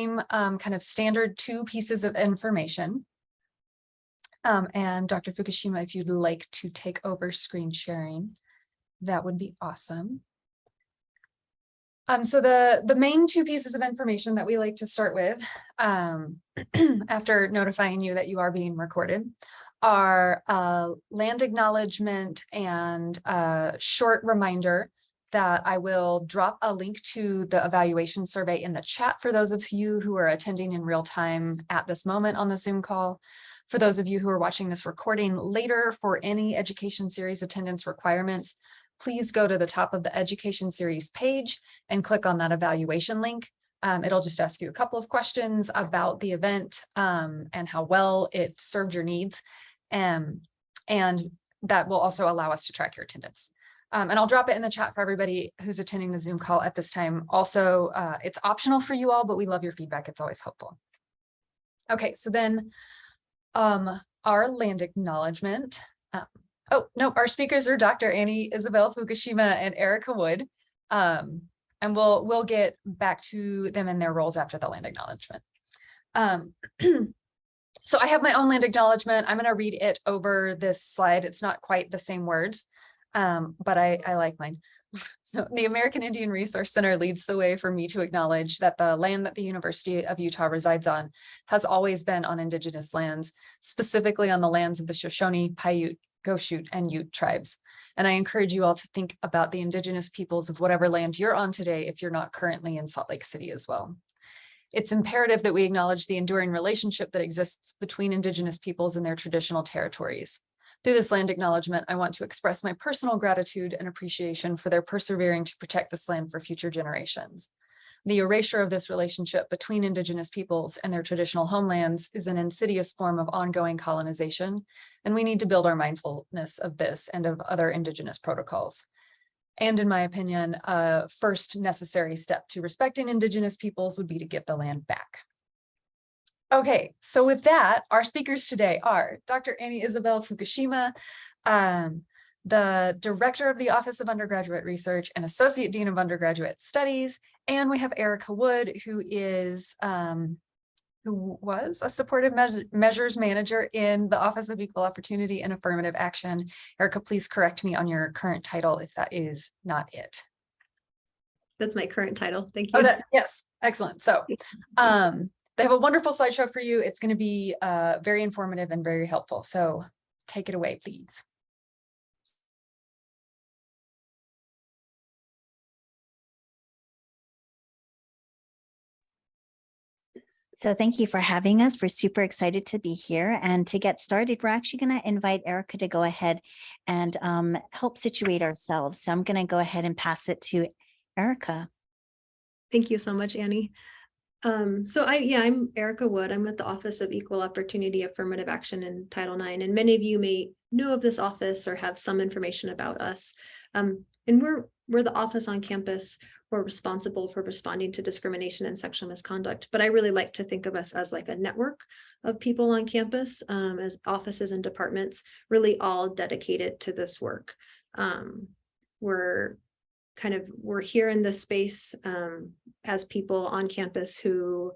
kind of standard 2 pieces of information. And Dr. Fukushima, if you'd like to take over screen sharing, that would be awesome. So the main 2 pieces of information that we like to start with, after notifying you that you are being recorded, are land acknowledgement and a short reminder that I will drop a link to the evaluation survey in the chat for those of you who are attending in real time at this moment on the Zoom call. For those of you who are watching this recording later, for any education series attendance requirements, please go to the top of the education series page and click on that evaluation link. It'll just ask you a couple of questions about the event and how well it served your needs. And that will also allow us to track your attendance. And I'll drop it in the chat for everybody who's attending the Zoom call at this time. Also, it's optional for you all, but we love your feedback. It's always helpful. Okay, so then our land acknowledgement. Oh, no, our speakers are Dr. Isabel Fukushima and Erica Wood. And we'll get back to them in their roles after the land acknowledgement. So I have my own land acknowledgement. I'm going to read it over this slide. It's not quite the same words, but I like mine. So the American Indian Resource Center leads the way for me to acknowledge that the land that the University of Utah resides on has always been on Indigenous lands, specifically on the lands of the Shoshone, Paiute, Goshute, and Ute tribes. And I encourage you all to think about the Indigenous peoples of whatever land you're on today if you're not currently in Salt Lake City as well. It's imperative that we acknowledge the enduring relationship that exists between Indigenous peoples and their traditional territories. Through this land acknowledgement, I want to express my personal gratitude and appreciation for their persevering to protect this land for future generations. The erasure of this relationship between Indigenous peoples and their traditional homelands is an insidious form of ongoing colonization, and we need to build our mindfulness of this and of other Indigenous protocols. And in my opinion, a first necessary step to respecting Indigenous peoples would be to give the land back. Okay, so with that, our speakers today are Dr. Isabel Fukushima, the Director of the Office of Undergraduate Research and Associate Dean of Undergraduate Studies, and we have Erica Wood, who was a supportive measures manager in the Office of Equal Opportunity and Affirmative Action. Erica, please correct me on your current title if that is not it. That's my current title. Thank you. Oh, yes, excellent. So they have a wonderful slideshow for you. It's going to be very informative and very helpful. So take it away, please. So thank you for having us. We're super excited to be here. And to get started, we're actually going to invite Erica to go ahead and help situate ourselves. So I'm going to go ahead and pass it to Erica. Thank you so much, Annie. So I'm Erica Wood. I'm with the Office of Equal Opportunity Affirmative Action in Title IX. And many of you may know of this office or have some information about us. And we're the office on campus. We're responsible for responding to discrimination and sexual misconduct. But I really like to think of us as like a network of people on campus, as offices and departments, really all dedicated to this work. We're here in this space as people on campus who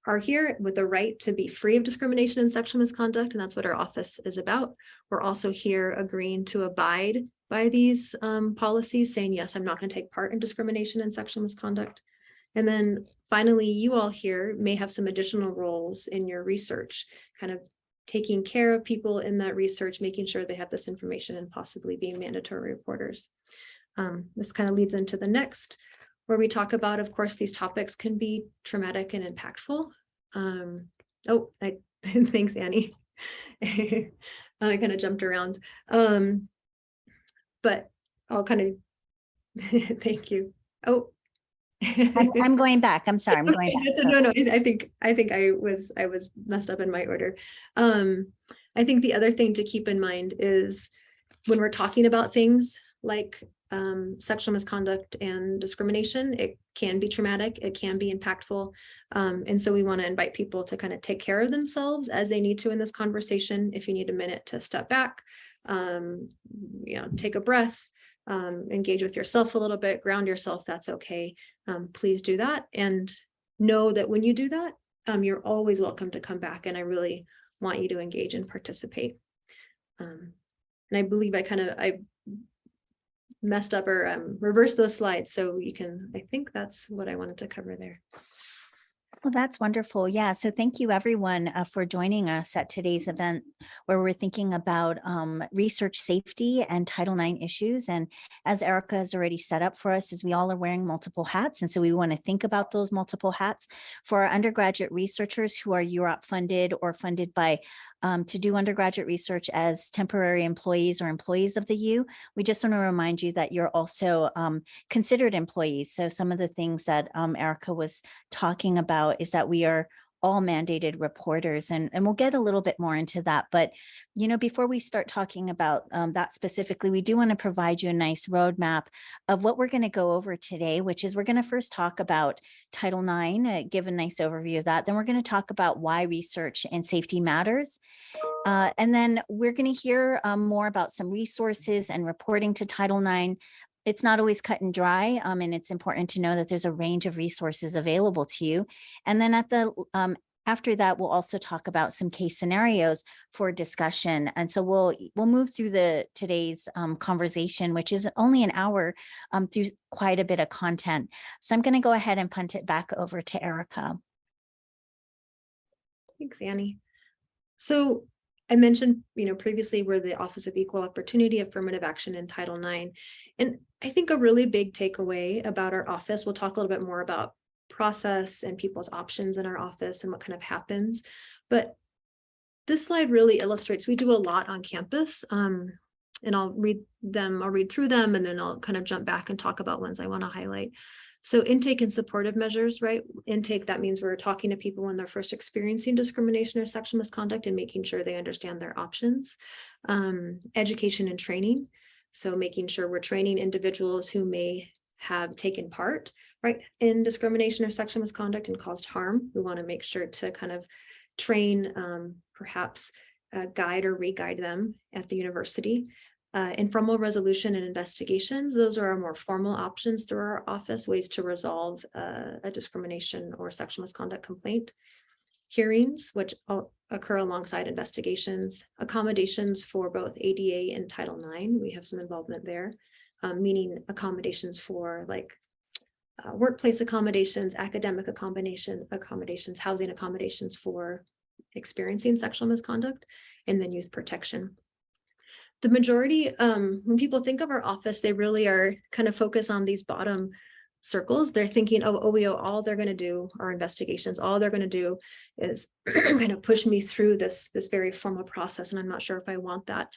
are here with the right to be free of discrimination and sexual misconduct, and that's what our office is about. We're also here agreeing to abide by these policies, saying, yes, I'm not going to take part in discrimination and sexual misconduct. And then finally, you all here may have some additional roles in your research, kind of taking care of people in that research, making sure they have this information, and possibly being mandatory reporters. This kind of leads into the next, where we talk about, of course, these topics can be traumatic and impactful. Thanks, Annie. I kind of jumped around. But I'll kind of, thank you. Oh, I'm going back. I'm sorry. I'm going back. No, I think I was messed up in my order. I think the other thing to keep in mind is when we're talking about things like sexual misconduct and discrimination, it can be traumatic, it can be impactful. And so we want to invite people to kind of take care of themselves as they need to in this conversation. If you need a minute to step back, take a breath, engage with yourself a little bit, ground yourself, that's okay. Please do that. And know that when you do that, you're always welcome to come back, and I really want you to engage and participate. And I believe I messed up or reversed those slides, so you can, I think that's what I wanted to cover there. Well, that's wonderful. Yeah. So thank you everyone for joining us at today's event where we're thinking about research safety and Title IX issues. And as Erica has already set up for us, is we all are wearing multiple hats. And so we want to think about those multiple hats for our undergraduate researchers who are UROP funded or funded by to do undergraduate research as temporary employees or employees of the U. We just want to remind you that you're also considered employees. So some of the things that Erica was talking about is that we are all mandated reporters, and we'll get a little bit more into that. But, you know, before we start talking about that specifically, we do want to provide you a nice roadmap of what we're going to go over today, which is we're going to first talk about Title IX, give a nice overview of that. Then we're going to talk about why research and safety matters. And then we're going to hear more about some resources and reporting to Title IX. It's not always cut and dry, and it's important to know that there's a range of resources available to you. And then at the after that, we'll also talk about some case scenarios for discussion. And so we'll move through today's conversation, which is only an hour, through quite a bit of content. So I'm going to go ahead and punt it back over to Erica. Thanks, Annie. So I mentioned, previously we're the Office of Equal Opportunity Affirmative Action in Title IX. And I think a really big takeaway about our office, we'll talk a little bit more about process and people's options in our office and what kind of happens. But this slide really illustrates, we do a lot on campus. And I'll read through them, and then I'll kind of jump back and talk about ones I want to highlight. So intake and supportive measures, right? Intake, that means we're talking to people when they're first experiencing discrimination or sexual misconduct and making sure they understand their options. Education and training. So making sure we're training individuals who may have taken part, right, in discrimination or sexual misconduct and caused harm. We want to make sure to kind of train, perhaps guide or re-guide them at the university. Informal resolution and investigations, those are our more formal options through our office, ways to resolve a discrimination or sexual misconduct complaint. Hearings, which occur alongside investigations. Accommodations for both ADA and Title IX, we have some involvement there, meaning accommodations for like workplace accommodations, academic accommodations, housing accommodations for experiencing sexual misconduct, and then youth protection. The majority, when people think of our office, they really are kind of focused on these bottom circles. They're thinking, oh, OEO, all they're going to do are investigations. All they're going to do is kind of push me through this very formal process. And I'm not sure if I want that.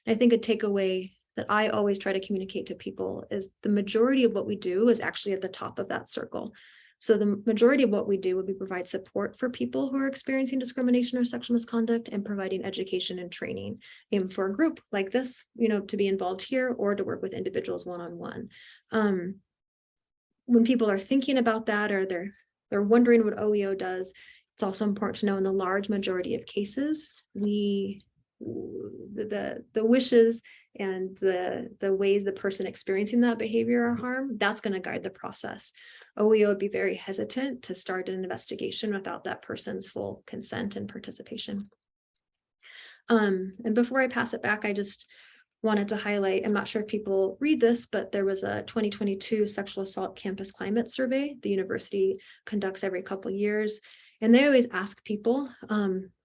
And I think a takeaway that I always try to communicate to people is the majority of what we do is actually at the top of that circle. So the majority of what we do would be provide support for people who are experiencing discrimination or sexual misconduct, and providing education and training for a group like this, to be involved here or to work with individuals one-on-one. When people are thinking about that, or they're wondering what OEO does, it's also important to know in the large majority of cases, the wishes and the ways the person experiencing that behavior or harm, that's going to guide the process. OEO would be very hesitant to start an investigation without that person's full consent and participation. And before I pass it back, I just wanted to highlight, I'm not sure if people read this, but there was a 2022 sexual assault campus climate survey the university conducts every couple of years. And they always ask people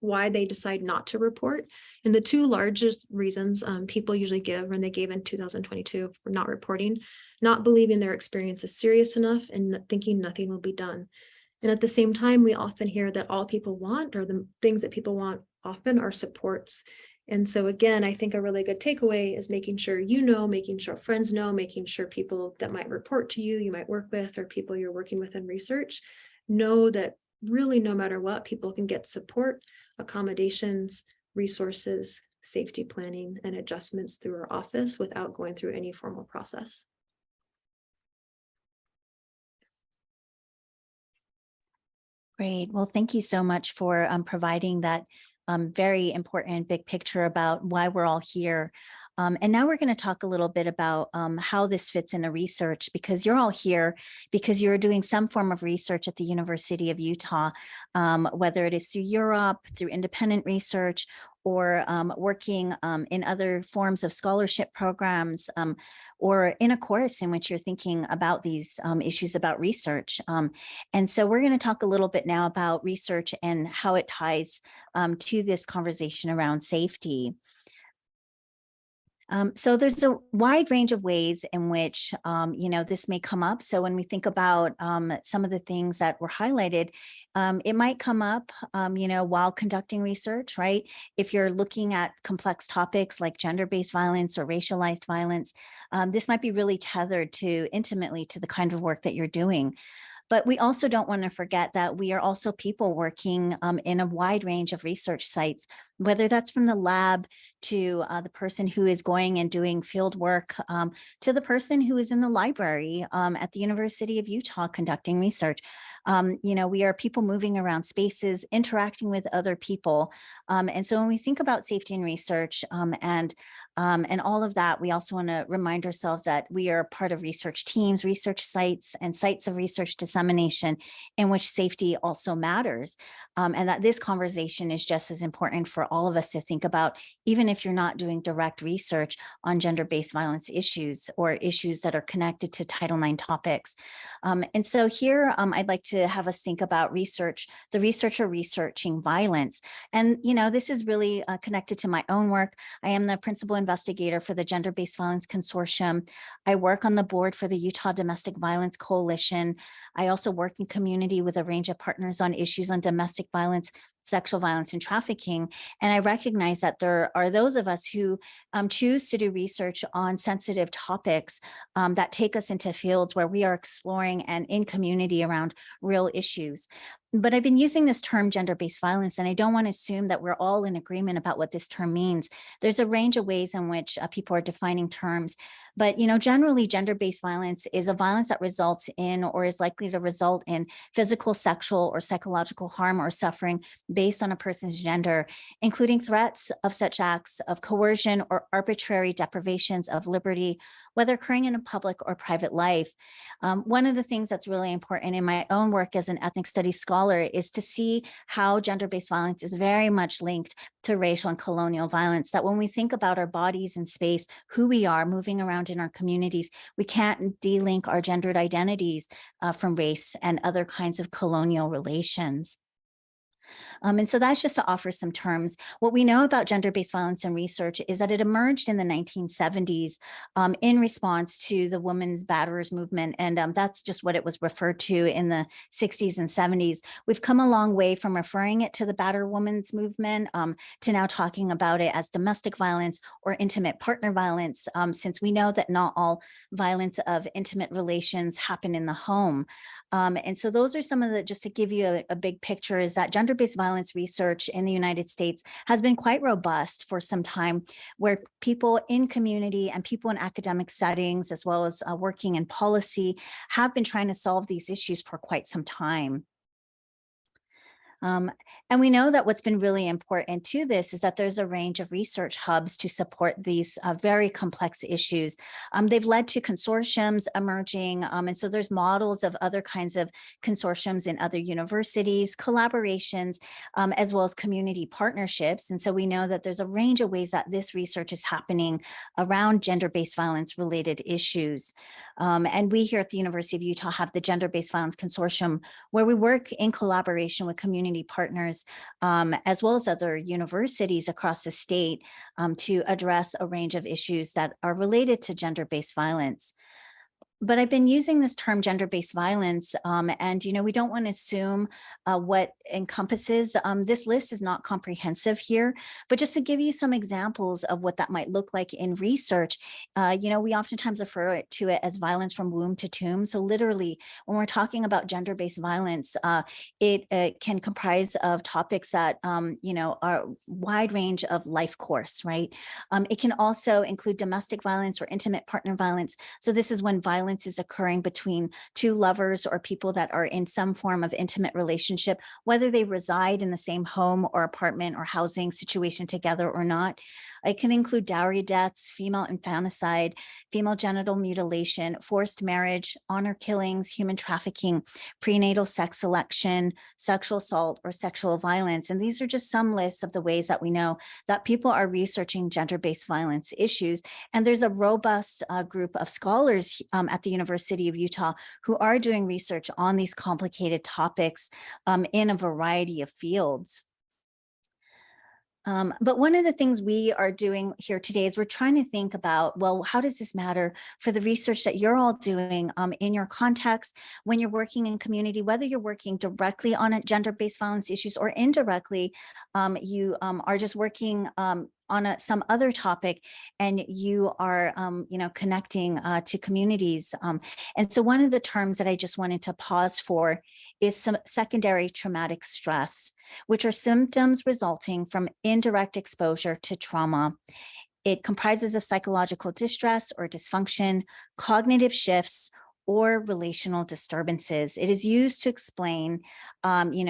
why they decide not to report. And the two largest reasons people usually give, and they gave in 2022 for not reporting, not believing their experience is serious enough and thinking nothing will be done. And at the same time, we often hear that all people want, or the things that people want often, are supports. And so again, I think a really good takeaway is making sure making sure friends know, making sure people that might report to you might work with, or people you're working with in research, know that really no matter what, people can get support, accommodations, resources, safety planning, and adjustments through our office without going through any formal process. Great. Well, thank you so much for providing that very important big picture about why we're all here. And now we're going to talk a little bit about how this fits into research, because you're all here because you're doing some form of research at the University of Utah, whether it is through Europe, through independent research, or working in other forms of scholarship programs, or in a course in which you're thinking about these issues about research. And so we're going to talk a little bit now about research and how it ties to this conversation around safety. So there's a wide range of ways in which, this may come up. So when we think about some of the things that were highlighted, it might come up, while conducting research, right? If you're looking at complex topics like gender-based violence or racialized violence, this might be really tethered to intimately to the kind of work that you're doing. But we also don't want to forget that we are also people working in a wide range of research sites, whether that's from the lab to the person who is going and doing field work, to the person who is in the library at the University of Utah conducting research. We are people moving around spaces, interacting with other people. And so when we think about safety and research and all of that, we also want to remind ourselves that we are part of research teams, research sites, and sites of research dissemination in which safety also matters. And that this conversation is just as important for all of us to think about, even if you're not doing direct research on gender-based violence issues or issues that are connected to Title IX topics. And so here, I'd like to have us think about research, the researcher researching violence. And, this is really connected to my own work. I am the principal investigator for the Gender-Based Violence Consortium. I work on the board for the Utah Domestic Violence Coalition. I also work in community with a range of partners on issues on domestic violence, sexual violence, and trafficking. And I recognize that there are those of us who choose to do research on sensitive topics that take us into fields where we are exploring and in community around real issues. But I've been using this term gender-based violence, and I don't want to assume that we're all in agreement about what this term means. There's a range of ways in which people are defining terms. But, generally gender-based violence is a violence that results in or is likely to result in physical, sexual, or psychological harm or suffering based on a person's gender, including threats of such acts of coercion or arbitrary deprivations of liberty, whether occurring in a public or private life. One of the things that's really important in my own work as an ethnic studies scholar is to see how gender-based violence is very much linked to racial and colonial violence, that when we think about our bodies in space, who we are moving around in our communities, we can't delink our gendered identities from race and other kinds of colonial relations. And so that's just to offer some terms. What we know about gender-based violence and research is that it emerged in the 1970s in response to the women's batterers movement. And that's just what it was referred to in the 60s and 70s. We've come a long way from referring it to the battered women's movement to now talking about it as domestic violence or intimate partner violence, since we know that not all violence of intimate relations happen in the home. And so those are some of the, just to give you a big picture, is that gender-based violence research in the United States has been quite robust for some time, where people in community and people in academic settings, as well as working in policy, have been trying to solve these issues for quite some time. And we know that what's been really important to this is that there's a range of research hubs to support these very complex issues. They've led to consortiums emerging. And so there's models of other kinds of consortiums in other universities, collaborations, as well as community partnerships. And so we know that there's a range of ways that this research is happening around gender-based violence related issues. And we here at the University of Utah have the Gender-Based Violence Consortium, where we work in collaboration with community partners, as well as other universities across the state, to address a range of issues that are related to gender-based violence. But I've been using this term gender-based violence, and we don't want to assume what encompasses. This list is not comprehensive here, but just to give you some examples of what that might look like in research, we oftentimes refer to it as violence from womb to tomb. So literally, when we're talking about gender-based violence, it can comprise of topics that are a wide range of life course, right? It can also include domestic violence or intimate partner violence. So this is when violence is occurring between two lovers or people that are in some form of intimate relationship, whether they reside in the same home or apartment or housing situation together or not. It can include dowry deaths, female infanticide, female genital mutilation, forced marriage, honor killings, human trafficking, prenatal sex selection, sexual assault, or sexual violence. And these are just some lists of the ways that we know that people are researching gender-based violence issues. And there's a robust group of scholars at the University of Utah who are doing research on these complicated topics in a variety of fields. But one of the things we are doing here today is we're trying to think about, well, how does this matter for the research that you're all doing in your context when you're working in community, whether you're working directly on gender-based violence issues or indirectly, you are just working on some other topic, and you are, connecting to communities. And so one of the terms that I just wanted to pause for is some secondary traumatic stress, which are symptoms resulting from indirect exposure to trauma. It comprises of psychological distress or dysfunction, cognitive shifts, or relational disturbances. It is used to explain,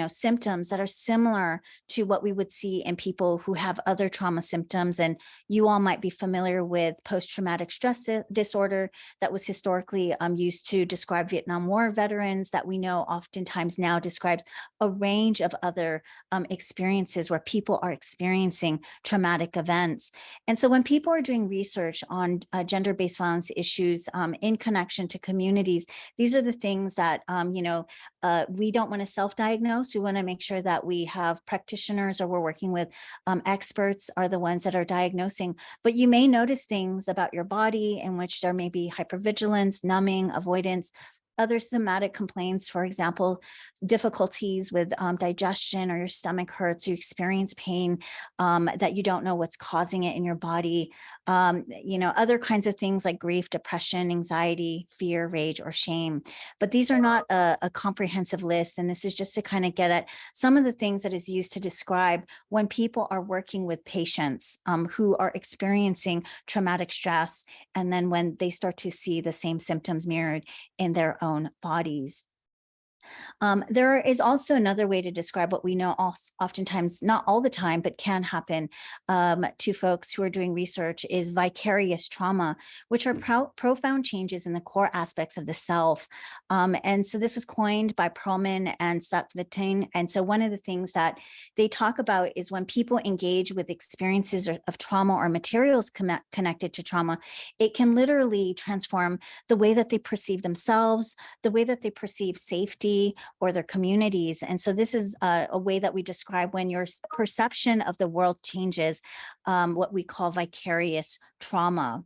symptoms that are similar to what we would see in people who have other trauma symptoms. And you all might be familiar with post-traumatic stress disorder that was historically used to describe Vietnam War veterans, that we know oftentimes now describes a range of other experiences where people are experiencing traumatic events. And so when people are doing research on gender-based violence issues in connection to communities, these are the things that, we don't want to self-diagnose. We want to make sure that we have practitioners, or we're working with experts are the ones that are diagnosing. But you may notice things about your body in which there may be hypervigilance, numbing, avoidance, other somatic complaints, for example, difficulties with digestion, or your stomach hurts, you experience pain that you don't know what's causing it in your body. Other kinds of things like grief, depression, anxiety, fear, rage, or shame. But these are not a comprehensive list. And this is just to kind of get at some of the things that is used to describe when people are working with patients who are experiencing traumatic stress, and then when they start to see the same symptoms mirrored in their own bodies. There is also another way to describe what we know oftentimes, not all the time, but can happen to folks who are doing research, is vicarious trauma, which are profound changes in the core aspects of the self. And so this was coined by Perlman and Sutphin. And so one of the things that they talk about is when people engage with experiences of trauma or materials connected to trauma, it can literally transform the way that they perceive themselves, the way that they perceive safety, or their communities. And so this is a way that we describe when your perception of the world changes, what we call vicarious trauma.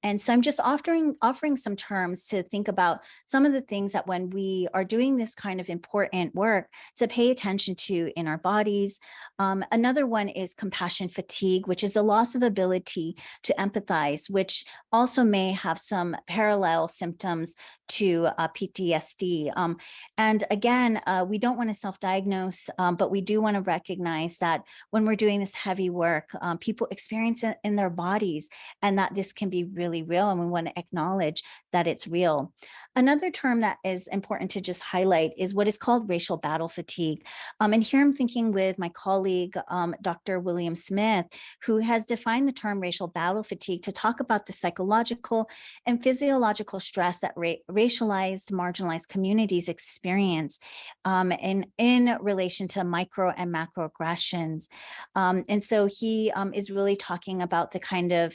And so I'm just offering some terms to think about some of the things that when we are doing this kind of important work to pay attention to in our bodies. Another one is compassion fatigue, which is the loss of ability to empathize, which also may have some parallel symptoms to PTSD. And again, we don't want to self-diagnose, but we do want to recognize that when we're doing this heavy work, people experience it in their bodies, and that this can be really real, and we want to acknowledge that it's real. Another term that is important to just highlight is what is called racial battle fatigue. And here I'm thinking with my colleague, Dr. William Smith, who has defined the term racial battle fatigue to talk about the psychological and physiological stress that racialized, marginalized communities experience in relation to micro and macroaggressions. And so he is really talking about the kind of,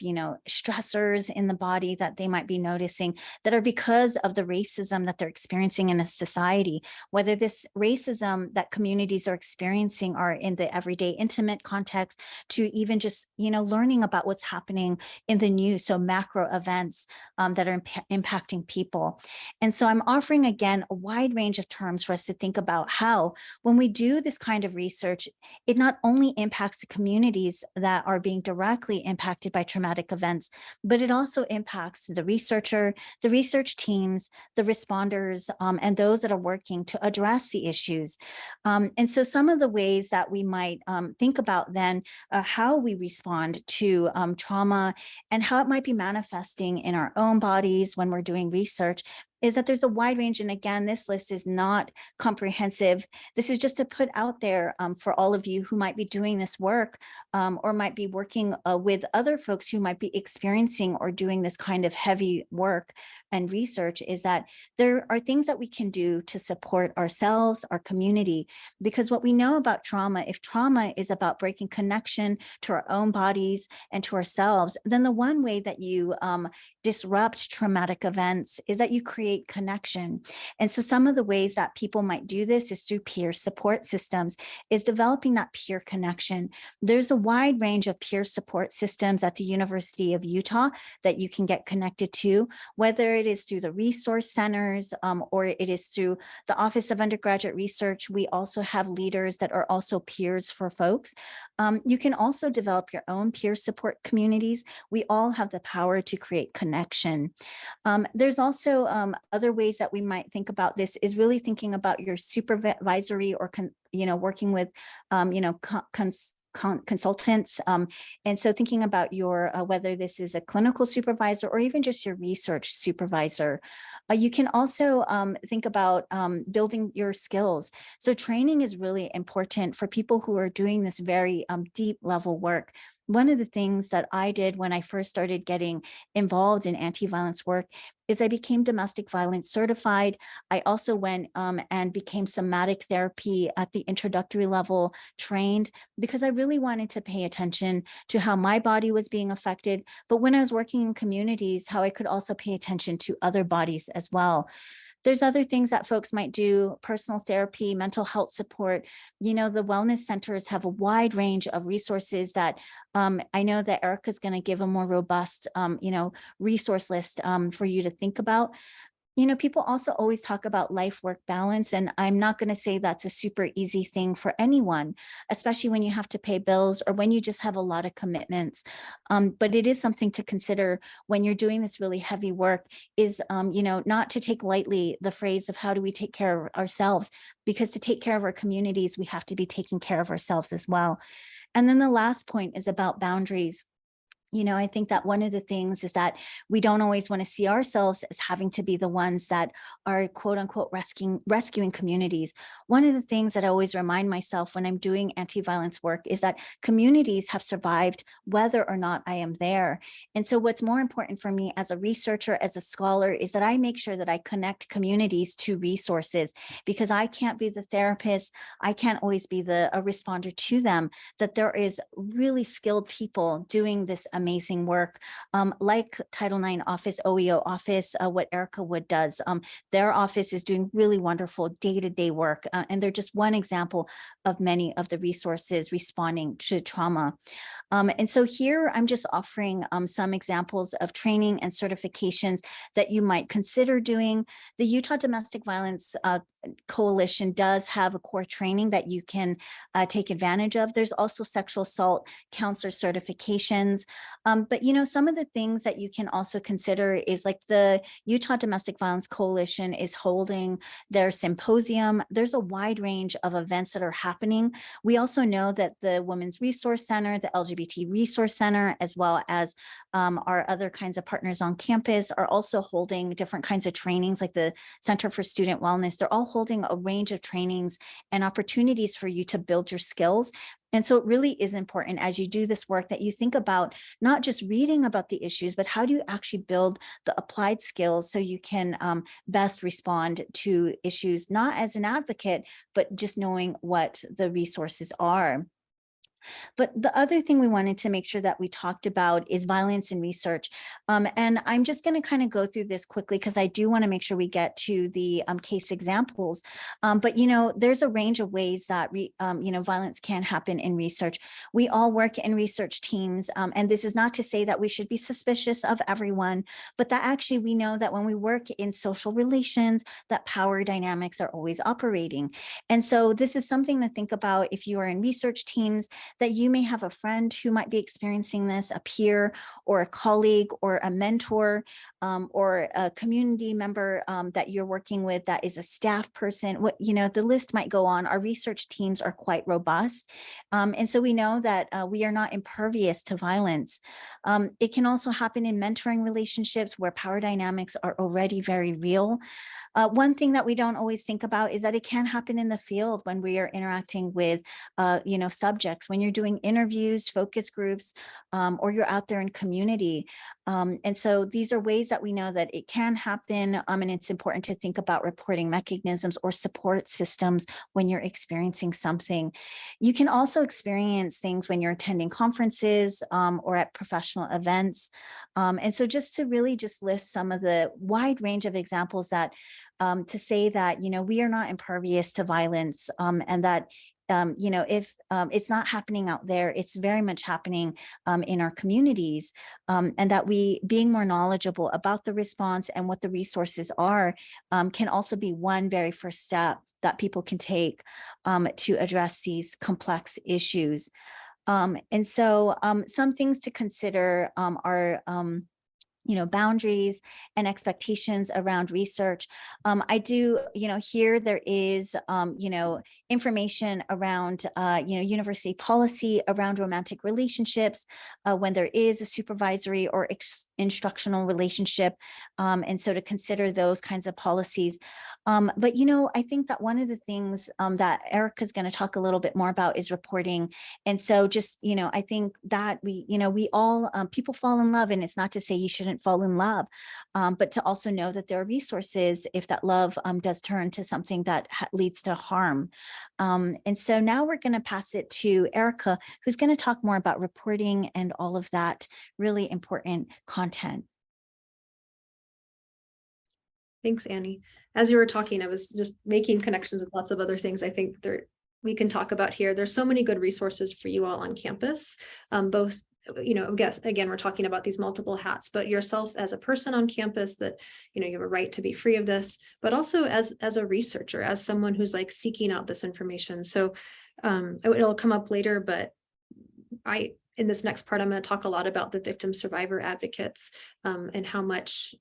stressors in the body that they might be noticing that are because of the racism that they're experiencing in a society, whether this racism that communities are experiencing are in the everyday intimate context to even just, learning about what's happening in the news. So macro events that are impacting people. And so I'm offering, again, a wide range of terms for us to think about how, when we do this kind of research, it not only impacts the communities that are being directly impacted by traumatic events, but it also impacts the researcher, the research teams, the responders, and those that are working to address the issues. And so some of the ways that we might think about then how we respond to trauma and how it might be manifesting in our own bodies when we're doing research is that there's a wide range. And again, this list is not comprehensive. This is just to put out there for all of you who might be doing this work or might be working with other folks who might be experiencing or doing this kind of heavy work and research, is that there are things that we can do to support ourselves, our community, because what we know about trauma, if trauma is about breaking connection to our own bodies and to ourselves, then the one way that you disrupt traumatic events is that you create connection. And so some of the ways that people might do this is through peer support systems, is developing that peer connection. There's a wide range of peer support systems at the University of Utah that you can get connected to, whether it is through the resource centers or it is through the Office of Undergraduate Research. We also have leaders that are also peers for folks. You can also develop your own peer support communities. We all have the power to create connection. There's also other ways that we might think about this, is really thinking about your supervisory or working with consultants. And so thinking about your, whether this is a clinical supervisor or even just your research supervisor. You can also think about building your skills. So training is really important for people who are doing this very deep level work. One of the things that I did when I first started getting involved in anti-violence work is I became domestic violence certified. I also went and became somatic therapy at the introductory level trained, because I really wanted to pay attention to how my body was being affected. But when I was working in communities, how I could also pay attention to other bodies as well. There's other things that folks might do, personal therapy, mental health support. The wellness centers have a wide range of resources that I know that Erica's going to give a more robust, resource list for you to think about. People also always talk about life-work balance, and I'm not going to say that's a super easy thing for anyone, especially when you have to pay bills or when you just have a lot of commitments. But it is something to consider when you're doing this really heavy work, is, not to take lightly the phrase of how do we take care of ourselves, because to take care of our communities, we have to be taking care of ourselves as well. And then the last point is about boundaries. I think that one of the things is that we don't always want to see ourselves as having to be the ones that are quote unquote rescuing communities. One of the things that I always remind myself when I'm doing anti-violence work is that communities have survived whether or not I am there. And so what's more important for me as a researcher, as a scholar, is that I make sure that I connect communities to resources, because I can't be the therapist. I can't always be a responder to them, that there is really skilled people doing this amazing work, like Title IX office, OEO office, what Erica Wood does. Their office is doing really wonderful day-to-day work, and they're just one example of many of the resources responding to trauma. And so here I'm just offering some examples of training and certifications that you might consider doing. The Utah Domestic Violence Coalition does have a core training that you can take advantage of. There's also sexual assault counselor certifications. But some of the things that you can also consider is like the Utah Domestic Violence Coalition is holding their symposium. There's a wide range of events that are happening. We also know that the Women's Resource Center, the LGBT Resource Center, as well as our other kinds of partners on campus are also holding different kinds of trainings, like the Center for Student Wellness. They're all holding a range of trainings and opportunities for you to build your skills. And so it really is important as you do this work that you think about not just reading about the issues, but how do you actually build the applied skills so you can best respond to issues, not as an advocate, but just knowing what the resources are. But the other thing we wanted to make sure that we talked about is violence in research. And I'm just going to kind of go through this quickly because I do want to make sure we get to the case examples. But, there's a range of ways that, violence can happen in research. We all work in research teams. And this is not to say that we should be suspicious of everyone, but that actually we know that when we work in social relations, that power dynamics are always operating. And so this is something to think about if you are in research teams, that you may have a friend who might be experiencing this, a peer or a colleague or a mentor, or a community member that you're working with that is a staff person. What, you know, the list might go on. Our research teams are quite robust. And so we know that we are not impervious to violence. It can also happen in mentoring relationships where power dynamics are already very real. One thing that we don't always think about is that it can happen in the field when we are interacting with, you know, subjects, when you're doing interviews, focus groups, or you're out there in community. And so these are ways that we know that it can happen. And it's important to think about reporting mechanisms or support systems when you're experiencing something. You can also experience things when you're attending conferences or at professional events. And so just to really just list some of the wide range of examples that to say that, you know, we are not impervious to violence, and that, you know, if it's not happening out there, it's very much happening in our communities, and that we being more knowledgeable about the response and what the resources are can also be one very first step that people can take to address these complex issues. And so some things to consider are you know, boundaries and expectations around research. I do, you know, here there is, you know, information around, you know, university policy around romantic relationships when there is a supervisory or instructional relationship. And so to consider those kinds of policies. But, you know, I think that one of the things that Erica's going to talk a little bit more about is reporting. And so just, you know, I think that we, you know, we all, people fall in love, and it's not to say you shouldn't fall in love, but to also know that there are resources if that love does turn to something that leads to harm. And so now we're going to pass it to Erica, who's going to talk more about reporting and all of that really important content. Thanks, Annie. As you were talking, I was just making connections with lots of other things I think we can talk about here. There's so many good resources for you all on campus, both, you know, I guess, again, we're talking about these multiple hats, but yourself as a person on campus that, you know, you have a right to be free of this, but also as a researcher, as someone who's like seeking out this information. So it'll come up later, but in this next part, I'm going to talk a lot about the victim survivor advocates and how much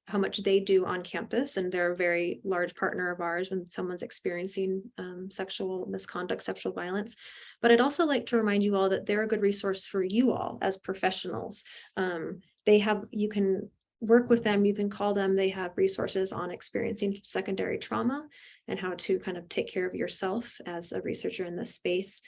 they do on campus. And they're a very large partner of ours when someone's experiencing sexual misconduct, sexual violence. But I'd also like to remind you all that they're a good resource for you all as professionals. You can work with them, you can call them. They have resources on experiencing secondary trauma and how to kind of take care of yourself as a researcher in this space.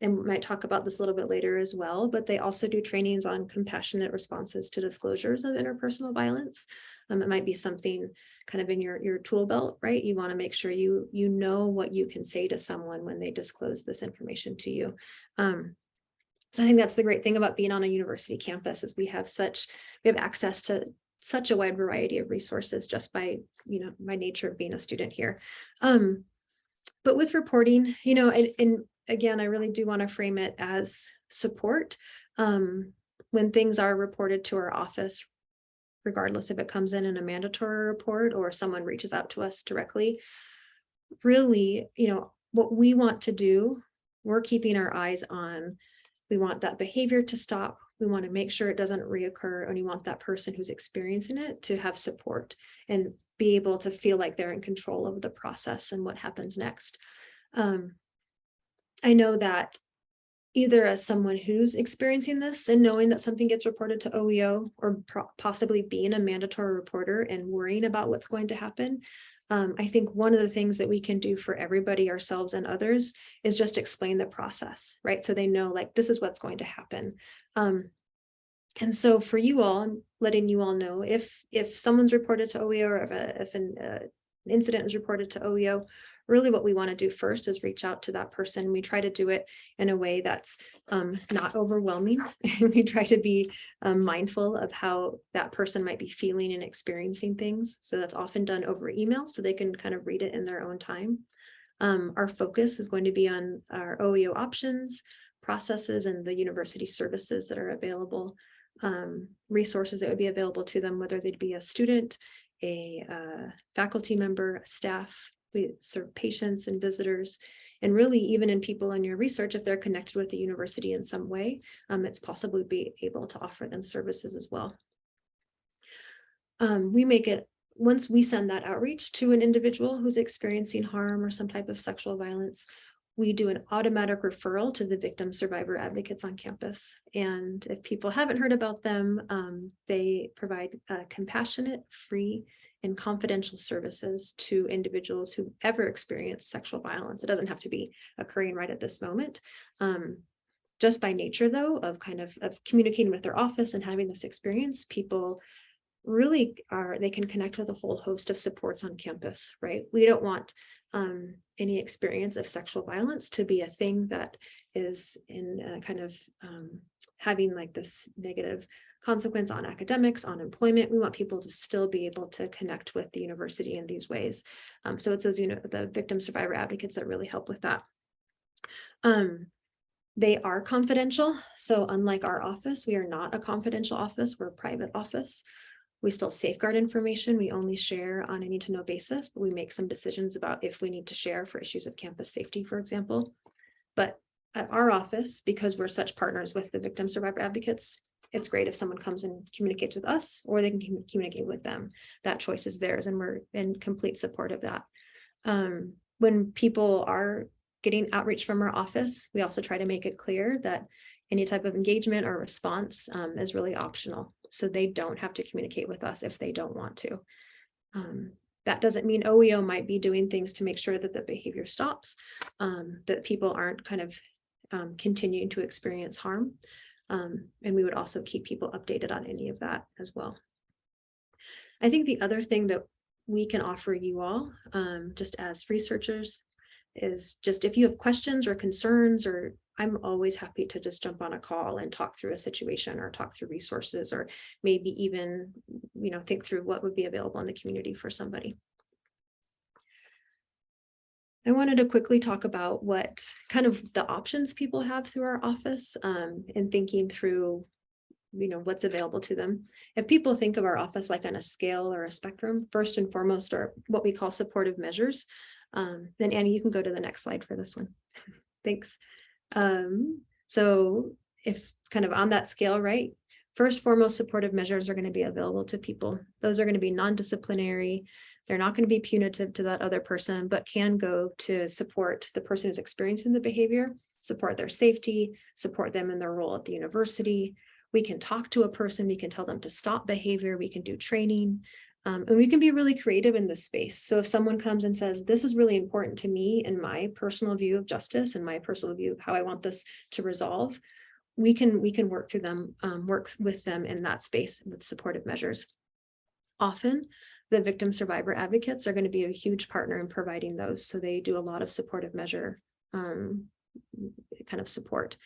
And we might talk about this a little bit later as well, but they also do trainings on compassionate responses to disclosures of interpersonal violence. It might be something kind of in your tool belt, right? You want to make sure you know what you can say to someone when they disclose this information to you. So I think that's the great thing about being on a university campus is we have access to such a wide variety of resources just by, you know, my nature of being a student here. But with reporting, you know, and again, I really do want to frame it as support. When things are reported to our office, regardless if it comes in a mandatory report or someone reaches out to us directly, really, you know, what we want to do, we're keeping our eyes on, we want that behavior to stop. We want to make sure it doesn't reoccur, and we want that person who's experiencing it to have support and be able to feel like they're in control of the process and what happens next. I know that either as someone who's experiencing this and knowing that something gets reported to OEO, or possibly being a mandatory reporter and worrying about what's going to happen, I think one of the things that we can do for everybody, ourselves and others, is just explain the process, right? So they know, like, this is what's going to happen. And so for you all, I'm letting you all know if someone's reported to OEO, or if an incident is reported to OEO, really what we want to do first is reach out to that person. We try to do it in a way that's not overwhelming. We try to be mindful of how that person might be feeling and experiencing things. So that's often done over email so they can kind of read it in their own time. Our focus is going to be on our OEO options, processes, and the university services that are available, resources that would be available to them, whether they'd be a student, a faculty member, a staff, We serve patients and visitors, and really even in people in your research, if they're connected with the university in some way, it's possible to be able to offer them services as well. We make it, once we send that outreach to an individual who's experiencing harm or some type of sexual violence, we do an automatic referral to the victim survivor advocates on campus. And if people haven't heard about them, they provide compassionate, free, and confidential services to individuals who ever experience sexual violence. It doesn't have to be occurring right at this moment. Just by nature, though, of communicating with their office and having this experience, people really they can connect with a whole host of supports on campus, right? We don't want any experience of sexual violence to be a thing that is in having like this negative consequence on academics, on employment. We want people to still be able to connect with the university in these ways. So it's those, the victim survivor advocates that really help with that. They are confidential. So unlike our office, we are not a confidential office, we're a private office. We still safeguard information. We only share on a need to know basis, but we make some decisions about if we need to share for issues of campus safety, for example. But at our office, because we're such partners with the victim survivor advocates, it's great if someone comes and communicates with us, or they can communicate with them. That choice is theirs, and we're in complete support of that. When people are getting outreach from our office, we also try to make it clear that any type of engagement or response is really optional. So they don't have to communicate with us if they don't want to. That doesn't mean OEO might be doing things to make sure that the behavior stops, that people aren't continuing to experience harm. And we would also keep people updated on any of that as well. I think the other thing that we can offer you all, just as researchers, is just if you have questions or concerns, or I'm always happy to just jump on a call and talk through a situation or talk through resources, or maybe even, think through what would be available in the community for somebody. I wanted to quickly talk about what kind of the options people have through our office, and thinking through, what's available to them. If people think of our office like on a scale or a spectrum, first and foremost are what we call supportive measures. Then Annie, you can go to the next slide for this one. Thanks. So if kind of on that scale, right, first, foremost supportive measures are going to be available to people. Those are going to be non-disciplinary. They're not going to be punitive to that other person, but can go to support the person who's experiencing the behavior, support their safety, support them in their role at the university. We can talk to a person, we can tell them to stop behavior, we can do training. And we can be really creative in this space. So if someone comes and says, this is really important to me and my personal view of justice and my personal view of how I want this to resolve, we can work through them, work with them in that space with supportive measures. Often the victim survivor advocates are going to be a huge partner in providing those. So they do a lot of supportive measure support.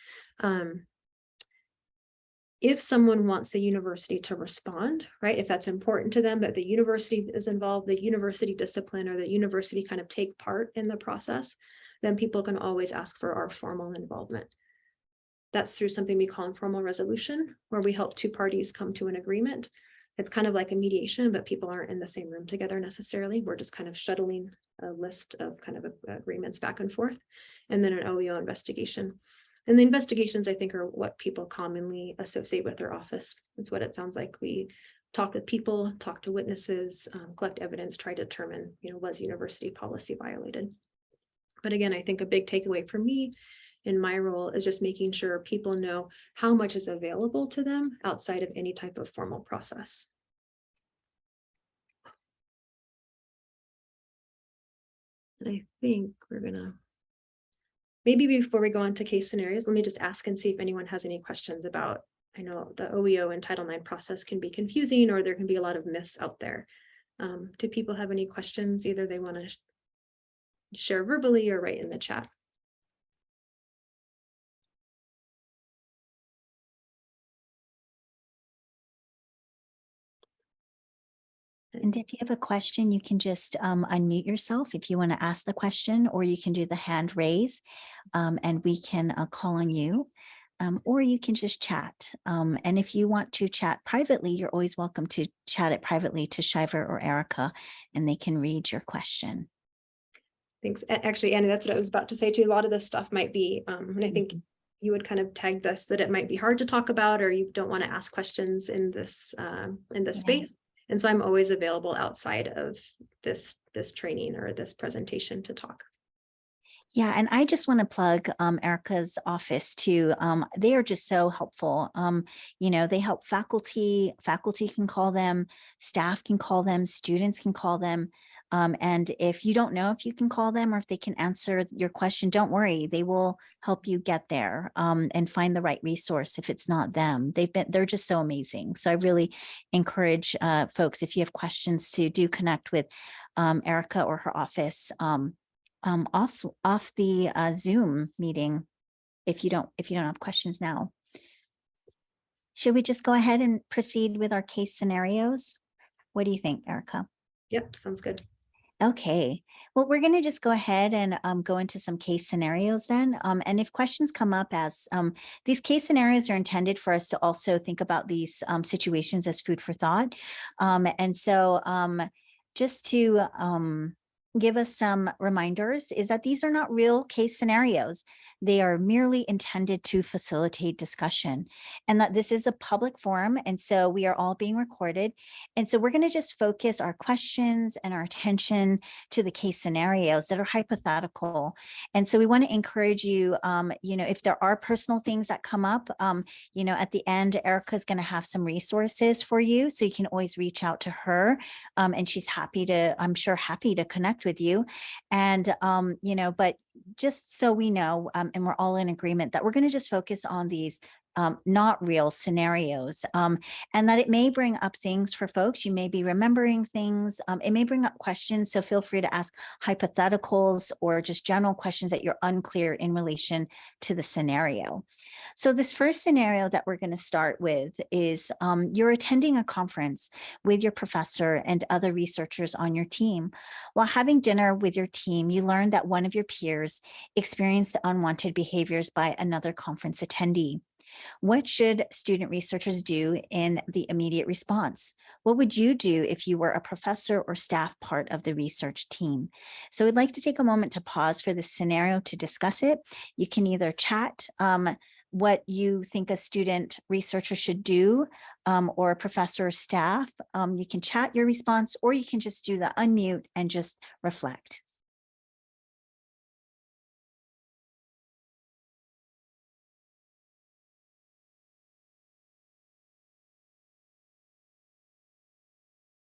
If someone wants the university to respond, right, if that's important to them, that the university is involved, the university discipline or the university kind of take part in the process, then people can always ask for our formal involvement. That's through something we call informal resolution, where we help two parties come to an agreement. It's kind of like a mediation, but people aren't in the same room together necessarily. We're just kind of shuttling a list of agreements back and forth, and then an OEO investigation. And the investigations, I think, are what people commonly associate with their office. It's what it sounds like. We talk with people, talk to witnesses, collect evidence, try to determine, was university policy violated? But again, I think a big takeaway for me in my role is just making sure people know how much is available to them outside of any type of formal process. And I think we're gonna, maybe before we go on to case scenarios, let me just ask and see if anyone has any questions about, I know the OEO and Title IX process can be confusing, or there can be a lot of myths out there. Do people have any questions? Either they want to share verbally or write in the chat. And if you have a question, you can just unmute yourself if you want to ask the question, or you can do the hand raise and we can call on you, or you can just chat. And if you want to chat privately, you're always welcome to chat it privately to Shiver or Erica, and they can read your question. Thanks. Actually, Annie, that's what I was about to say too. A lot of this stuff might be, and I think you would kind of tag this, that it might be hard to talk about, or you don't want to ask questions in this space. And so I'm always available outside of this training or this presentation to talk. Yeah, and I just want to plug Erica's office too. They are just so helpful. They help faculty can call them, staff can call them, students can call them. And if you don't know if you can call them or if they can answer your question, don't worry, they will help you get there and find the right resource if it's not them. They're just so amazing. So I really encourage folks, if you have questions, to do connect with Erica or her office. Off the Zoom meeting if you don't have questions now. Should we just go ahead and proceed with our case scenarios? What do you think, Erica? Yep, sounds good. Okay, well, we're going to just go ahead and go into some case scenarios then. And if questions come up, as these case scenarios are intended for us to also think about these situations as food for thought. And so just to give us some reminders is that these are not real case scenarios. They are merely intended to facilitate discussion, and that this is a public forum. And so we are all being recorded. And so we're going to just focus our questions and our attention to the case scenarios that are hypothetical. And so we want to encourage you, if there are personal things that come up, at the end, Erica is going to have some resources for you. So you can always reach out to her. And she's happy to connect with you. And, but just so we know, and we're all in agreement that we're going to just focus on these not real scenarios, and that it may bring up things for folks. You may be remembering things. It may bring up questions. So feel free to ask hypotheticals or just general questions that you're unclear in relation to the scenario. So this first scenario that we're going to start with is you're attending a conference with your professor and other researchers on your team. While having dinner with your team, you learned that one of your peers experienced unwanted behaviors by another conference attendee. What should student researchers do in the immediate response? What would you do if you were a professor or staff part of the research team? So we'd like to take a moment to pause for this scenario to discuss it. You can either chat what you think a student researcher should do, or a professor or staff. You can chat your response, or you can just do the unmute and just reflect.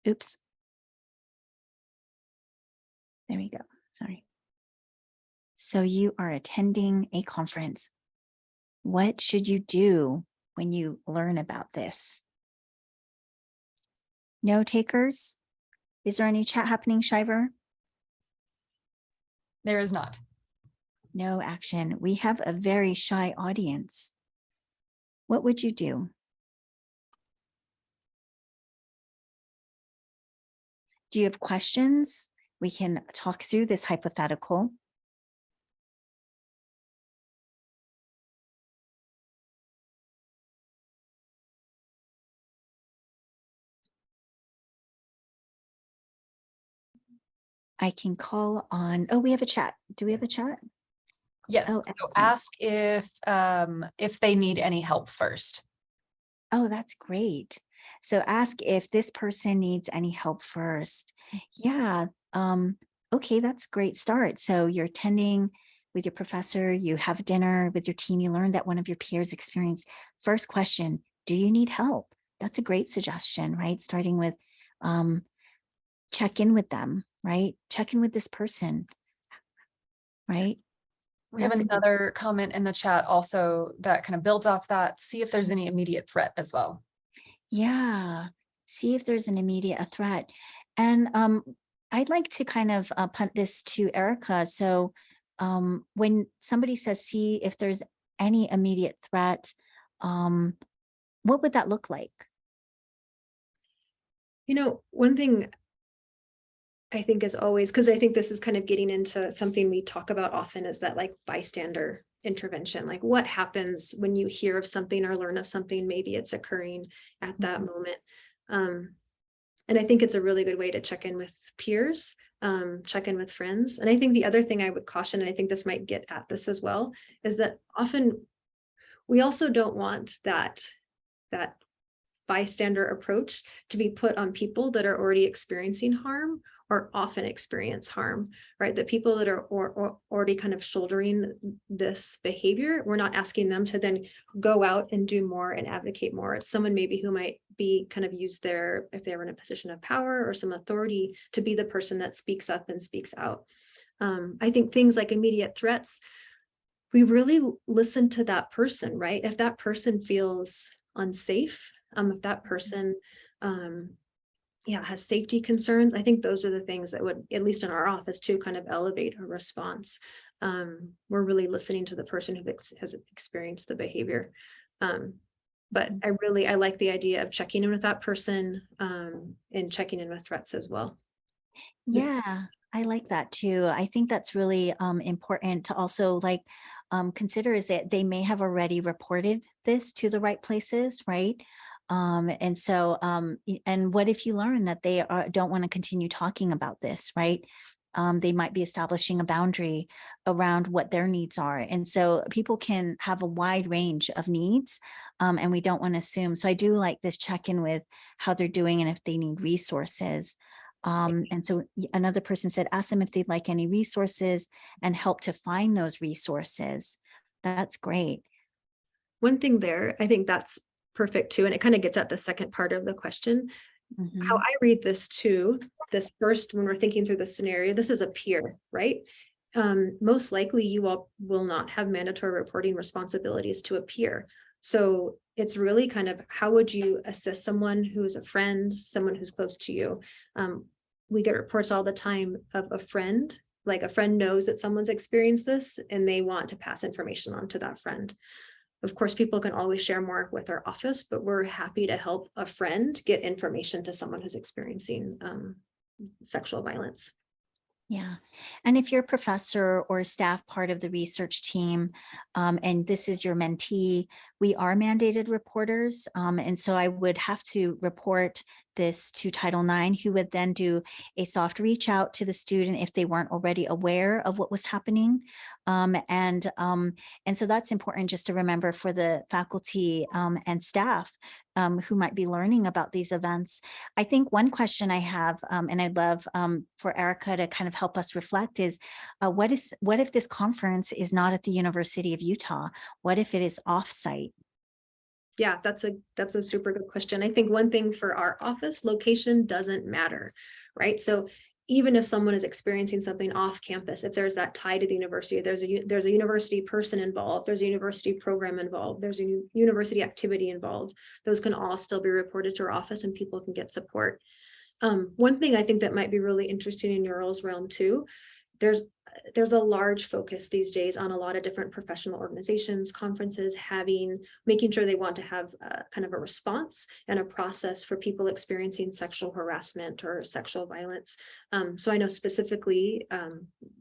Oops. There we go. Sorry. So you are attending a conference. What should you do when you learn about this? No takers? Is there any chat happening, Shiver? There is not. No action. We have a very shy audience. What would you do? Do you have questions? We can talk through this hypothetical. I can call on, oh, we have a chat. Do we have a chat? Yes. Oh, So excellent. ask if they need any help first. Oh, that's great. So ask if this person needs any help first. Yeah. Okay, that's a great start. So you're attending with your professor, you have dinner with your team, you learned that one of your peers experienced. First question, do you need help? That's a great suggestion, right? Starting with check in with them, right? Check in with this person, right? We have another comment in the chat also that kind of builds off that. See if there's any immediate threat as well. Yeah, see if there's an immediate threat. And I'd like to kind of punt this to Erica. So when somebody says, see if there's any immediate threat, what would that look like? One thing I think is always, because I think this is kind of getting into something we talk about often, is that like bystander intervention, like what happens when you hear of something or learn of something, maybe it's occurring at that moment. And I think it's a really good way to check in with peers. check in with friends. And I think the other thing I would caution, and I think this might get at this as well, is that often we also don't want that bystander approach to be put on people that are already experiencing harm or often experience harm, right? That people that are already kind of shouldering this behavior, we're not asking them to then go out and do more and advocate more. It's someone maybe who might be kind of use their, if they were in a position of power or some authority, to be the person that speaks up and speaks out. I think things like immediate threats, we really listen to that person, right? If that person feels unsafe, if that person has safety concerns, I think those are the things that would, at least in our office too, kind of elevate a response. We're really listening to the person who has experienced the behavior. But I like the idea of checking in with that person and checking in with threats as well. Yeah, I like that too. I think that's really important to also like consider, is that they may have already reported this to the right places, right? And so, and what if you learn that they don't want to continue talking about this, right? They might be establishing a boundary around what their needs are. And so people can have a wide range of needs, and we don't want to assume. So I do like this check-in with how they're doing and if they need resources. And so another person said, ask them if they'd like any resources and help to find those resources. That's great. One thing there, I think that's perfect too. And it kind of gets at the second part of the question. How I read this too, this first, when we're thinking through the scenario, this is a peer, right? Most likely you all will not have mandatory reporting responsibilities to a peer. So it's really kind of, how would you assist someone who's a friend, someone who's close to you? We get reports all the time of a friend, like a friend knows that someone's experienced this and they want to pass information on to that friend. Of course, people can always share more with our office, but we're happy to help a friend get information to someone who's experiencing sexual violence. Yeah. And if you're a professor or staff part of the research team, and this is your mentee, we are mandated reporters. And so I would have to report this to Title IX, who would then do a soft reach out to the student if they weren't already aware of what was happening. And so that's important just to remember for the faculty and staff who might be learning about these events. I think one question I have, and I'd love for Erica to kind of help us reflect, is what if this conference is not at the University of Utah? What if it is offsite? Yeah, that's a super good question. I think one thing for our office, location doesn't matter, right? So even if someone is experiencing something off campus, if there's that tie to the university, there's a university person involved, there's a university program involved, there's a university activity involved, those can all still be reported to our office and people can get support. One thing I think that might be really interesting in your roles realm too, there's a large focus these days on a lot of different professional organizations, conferences, making sure they want to have kind of a response and a process for people experiencing sexual harassment or sexual violence. So I know specifically,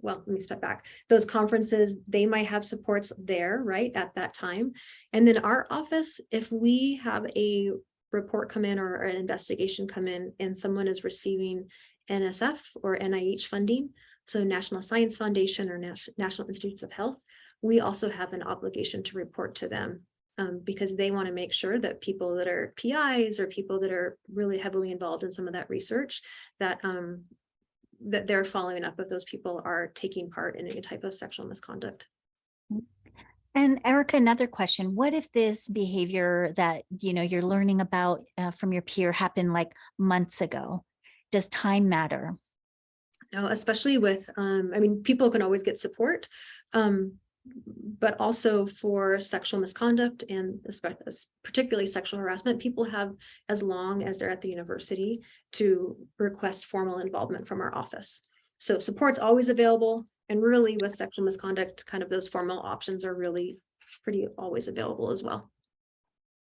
well, let me step back. Those conferences, they might have supports there, right, at that time. And then our office, if we have a report come in or an investigation come in and someone is receiving NSF or NIH funding, so National Science Foundation or National Institutes of Health, we also have an obligation to report to them because they want to make sure that people that are PIs or people that are really heavily involved in some of that research, that they're following up if those people are taking part in any type of sexual misconduct. And Erica, another question: what if this behavior that you're learning about from your peer happened like months ago? Does time matter? No, especially with, I mean, people can always get support, but also for sexual misconduct and particularly sexual harassment, people have as long as they're at the university to request formal involvement from our office. So support's always available. And really with sexual misconduct, kind of those formal options are really pretty always available as well.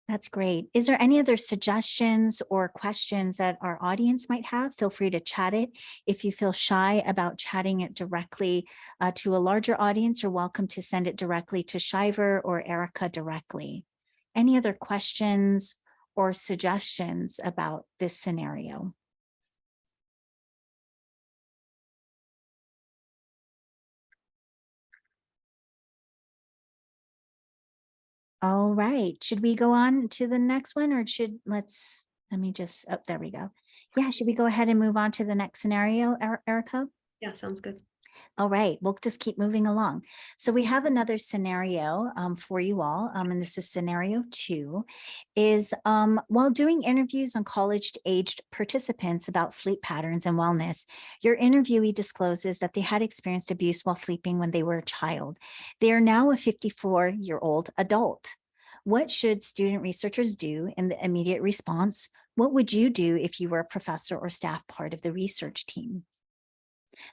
That's great. Is there any other suggestions or questions that our audience might have? Feel free to chat it. If you feel shy about chatting it directly to a larger audience, you're welcome to send it directly to Shiver or Erica directly. Any other questions or suggestions about this scenario? All right. Should we go on to the next one or let me just, oh, there we go. Yeah, should we go ahead and move on to the next scenario, Erica? Yeah, sounds good. All right, we'll just keep moving along. So we have another scenario for you all, and this is scenario 2, is while doing interviews on college-aged participants about sleep patterns and wellness, your interviewee discloses that they had experienced abuse while sleeping when they were a child. They are now a 54-year-old adult. What should student researchers do in the immediate response? What would you do if you were a professor or staff part of the research team?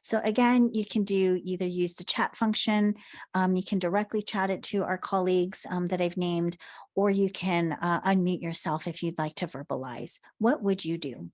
So again, you can either use the chat function, you can directly chat it to our colleagues that I've named, or you can unmute yourself if you'd like to verbalize. What would you do?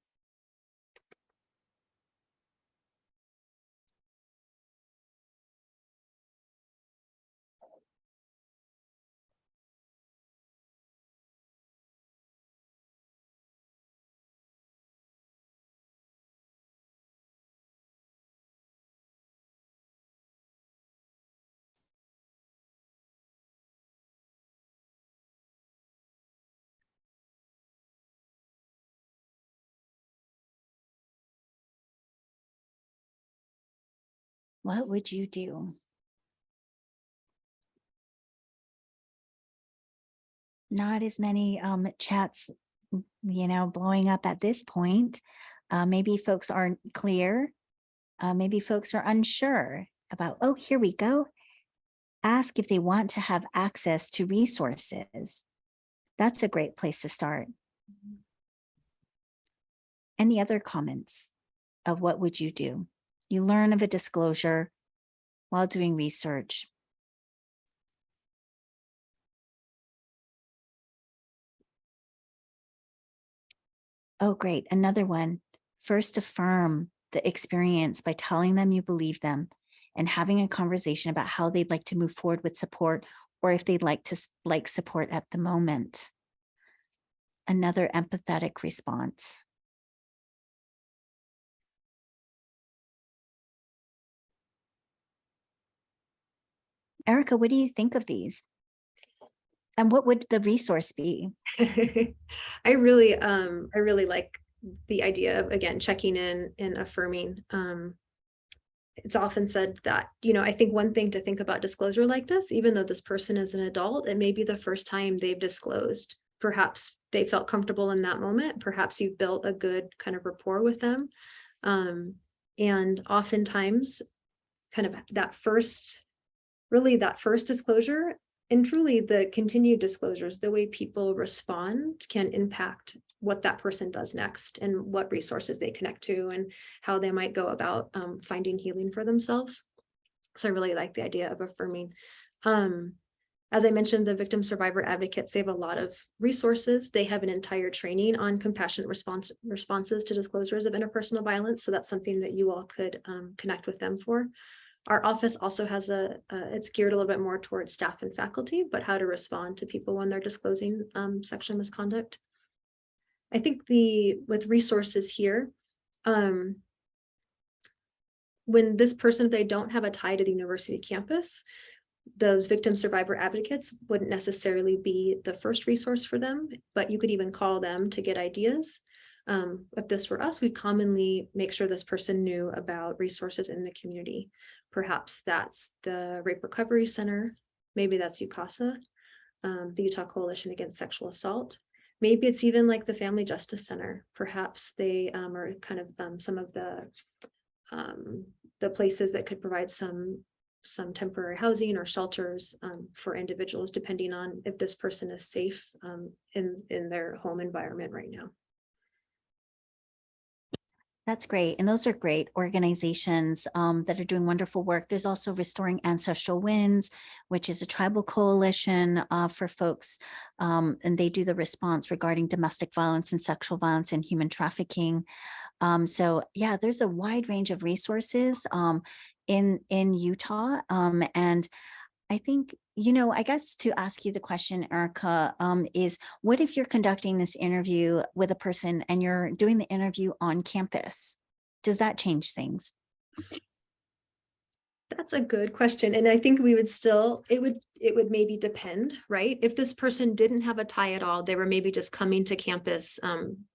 What would you do? Not as many chats, blowing up at this point. Maybe folks aren't clear. Maybe folks are unsure about, oh, here we go. Ask if they want to have access to resources. That's a great place to start. Any other comments of what would you do? You learn of a disclosure while doing research. Oh, great. Another one. First, affirm the experience by telling them you believe them and having a conversation about how they'd like to move forward with support or if they'd like support at the moment. Another empathetic response. Erica, what do you think of these? And what would the resource be? I really like the idea of, again, checking in and affirming. It's often said that, I think one thing to think about disclosure like this, even though this person is an adult, it may be the first time they've disclosed. Perhaps they felt comfortable in that moment. Perhaps you've built a good kind of rapport with them. And oftentimes kind of that first disclosure and truly the continued disclosures, the way people respond can impact what that person does next and what resources they connect to and how they might go about finding healing for themselves. So I really like the idea of affirming. As I mentioned, the victim survivor advocates, they have a lot of resources. They have an entire training on compassionate responses to disclosures of interpersonal violence. So that's something that you all could connect with them for. Our office also has it's geared a little bit more towards staff and faculty, but how to respond to people when they're disclosing sexual misconduct. I think with resources here, when this person, if they don't have a tie to the university campus, those victim survivor advocates wouldn't necessarily be the first resource for them, but you could even call them to get ideas. If this were us, we'd commonly make sure this person knew about resources in the community. Perhaps that's the Rape Recovery Center. Maybe that's UCASA, the Utah Coalition Against Sexual Assault. Maybe it's even like the Family Justice Center. Perhaps they are kind of some of the places that could provide some temporary housing or shelters for individuals, depending on if this person is safe in their home environment right now. That's great. And those are great organizations that are doing wonderful work. There's also Restoring Ancestral Winds, which is a tribal coalition for folks, and they do the response regarding domestic violence and sexual violence and human trafficking. So yeah, there's a wide range of resources in Utah. And I think, I guess to ask you the question, Erica, is what if you're conducting this interview with a person and you're doing the interview on campus? Does that change things? That's a good question. And I think we would still, it would maybe depend, right? If this person didn't have a tie at all, they were maybe just coming to campus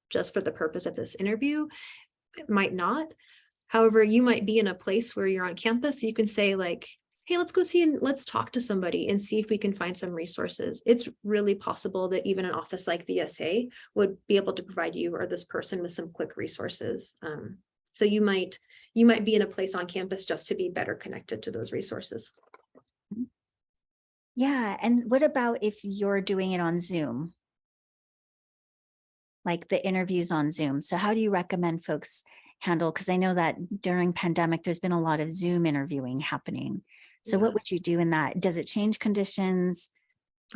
just for the purpose of this interview, it might not. However, you might be in a place where you're on campus, you can say like, hey, let's go see and let's talk to somebody and see if we can find some resources. It's really possible that even an office like VSA would be able to provide you or this person with some quick resources. So you might be in a place on campus just to be better connected to those resources. Yeah. And what about if you're doing it on Zoom? Like the interviews on Zoom. So how do you recommend folks handle? Because I know that during pandemic, there's been a lot of Zoom interviewing happening. So Yeah. what would you do in that? Does it change conditions?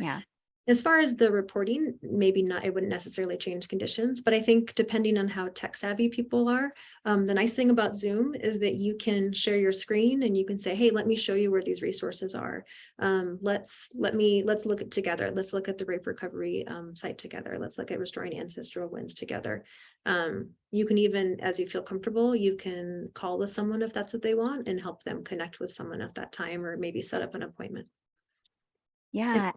Yeah. As far as the reporting, maybe not, it wouldn't necessarily change conditions, but I think depending on how tech savvy people are, the nice thing about Zoom is that you can share your screen and you can say, hey, let me show you where these resources are. Let's look at together. Let's look at the rape recovery site together. Let's look at restoring ancestral wounds together. You can even, as you feel comfortable, you can call with someone if that's what they want and help them connect with someone at that time, or maybe set up an appointment. Yeah.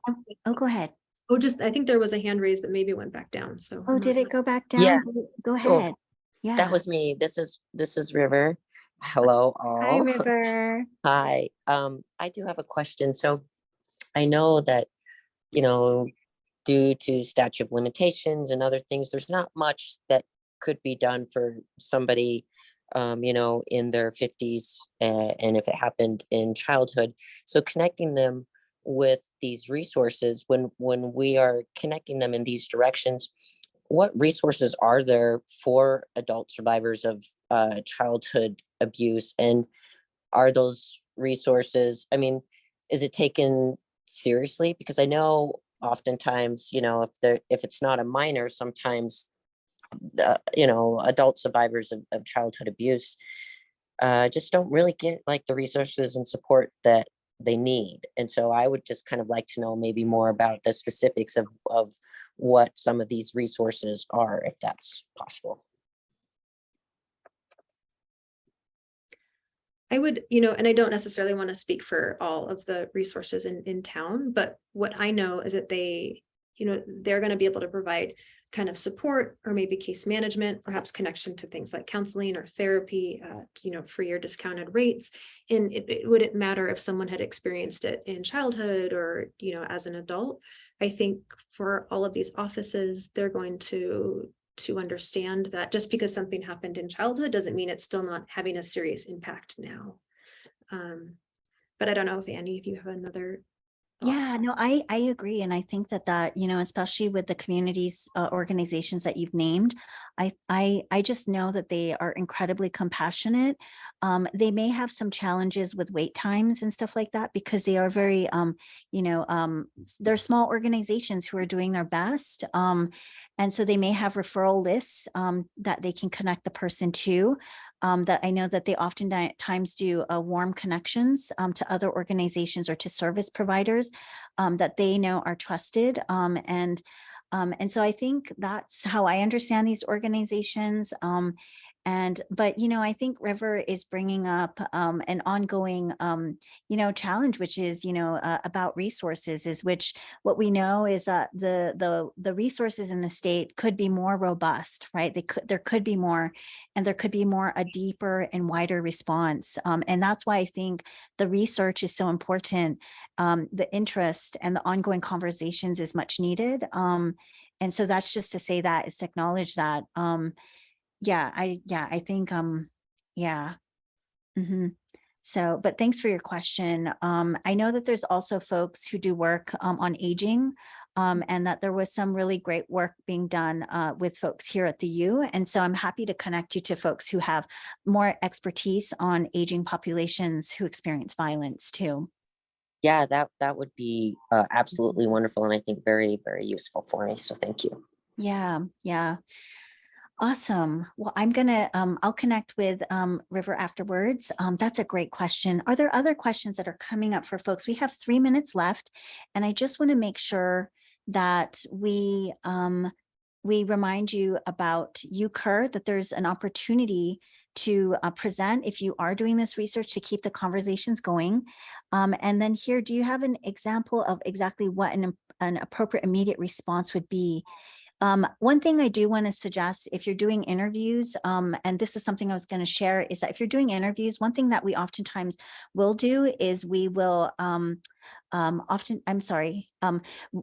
Oh, go ahead. Oh, I think there was a hand raised, but maybe it went back down. So Oh, I'm did not- it go back down? Yeah. Go Oh, ahead. Yeah. That was me. This is River. Hello Hi, all. River. Hi. I do have a question. So I know that, due to statute of limitations and other things, there's not much that could be done for somebody, in their 50s, and if it happened in childhood. So connecting them with these resources, when we are connecting them in these directions, what resources are there for adult survivors of childhood abuse? And are those resources, I mean, is it taken seriously? Because I know oftentimes, if it's not a minor, sometimes adult survivors of childhood abuse just don't really get like the resources and support that they need. And so I would just kind of like to know maybe more about the specifics of what some of these resources are, if that's possible. I would, and I don't necessarily want to speak for all of the resources in town, but what I know is that they're going to be able to provide kind of support or maybe case management, perhaps connection to things like counseling or therapy at, free or discounted rates. And it wouldn't matter if someone had experienced it in childhood or, as an adult. I think for all of these offices, they're going to understand that just because something happened in childhood doesn't mean it's still not having a serious impact now. But I don't know if Annie, if you have another thought. Yeah, no, I agree. And I think that, especially with the communities, organizations that you've named, I just know that they are incredibly compassionate. They may have some challenges with wait times and stuff like that because they are very, they're small organizations who are doing their best. And so they may have referral lists that they can connect the person to. That I know that they oftentimes do warm connections to other organizations or to service providers that they know are trusted. And so I think that's how I understand these organizations. But I think River is bringing up an ongoing, challenge, which is, about resources, is which what we know is that the resources in the state could be more robust, right? There could be more, and there could be more a deeper and wider response. And that's why I think the research is so important. The interest and the ongoing conversations is much needed. And so that's just to say that, is to acknowledge that. I think, yeah. Mhm. So, but thanks for your question. I know that there's also folks who do work on aging, and that there was some really great work being done with folks here at the U. And so I'm happy to connect you to folks who have more expertise on aging populations who experience violence too. Yeah, that would be absolutely wonderful, and I think very, very useful for me. So thank you. Yeah. Awesome. Well, I'll connect with River afterwards. That's a great question. Are there other questions that are coming up for folks? We have 3 minutes left, and I just want to make sure that we remind you about UCUR, that there's an opportunity to present if you are doing this research to keep the conversations going. And then here, do you have an example of exactly what an appropriate immediate response would be? One thing I do want to suggest if you're doing interviews, and this is something I was going to share, is that if you're doing interviews, one thing that we oftentimes will do is we will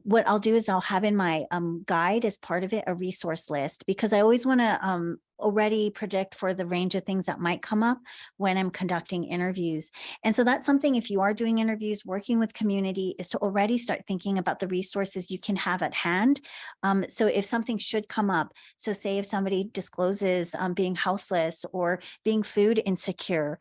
what I'll do is I'll have in my guide as part of it a resource list, because I always want to already predict for the range of things that might come up when I'm conducting interviews. And so that's something, if you are doing interviews, working with community, is to already start thinking about the resources you can have at hand. So if something should come up, so say if somebody discloses being houseless or being food insecure,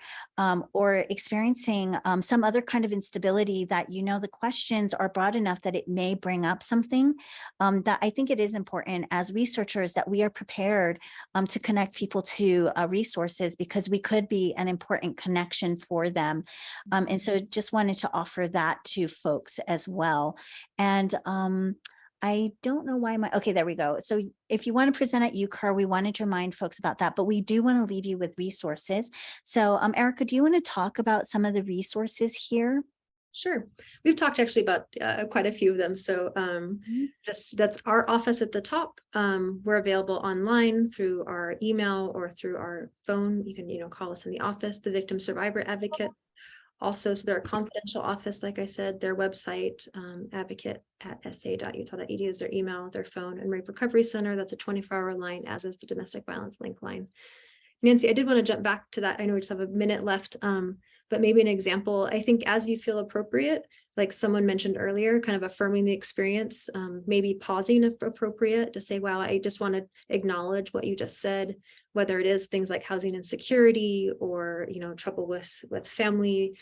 or experiencing some other kind of instability that, you know, the questions are broad enough that it may bring up something, that I think it is important as researchers that we are prepared to connect people to resources, because we could be an important connection for them. And so just wanted to offer that to folks as well. And I don't know why okay, there we go. So if you want to present at UCAR, we wanted to remind folks about that, but we do want to leave you with resources. So Erica, do you want to talk about some of the resources here? Sure. We've talked actually about quite a few of them. So that's our office at the top. We're available online through our email or through our phone. You can, call us in the office, the Victim Survivor Advocate. Also, so they're a confidential office, like I said, their website, advocate@sa.utah.edu is their email, their phone, and Rape Recovery Center. That's a 24-hour line, as is the Domestic Violence Link line. Nancy, I did want to jump back to that. I know we just have a minute left, but maybe an example. I think as you feel appropriate, like someone mentioned earlier, kind of affirming the experience, maybe pausing if appropriate to say, wow, I just want to acknowledge what you just said, whether it is things like housing insecurity or, trouble with family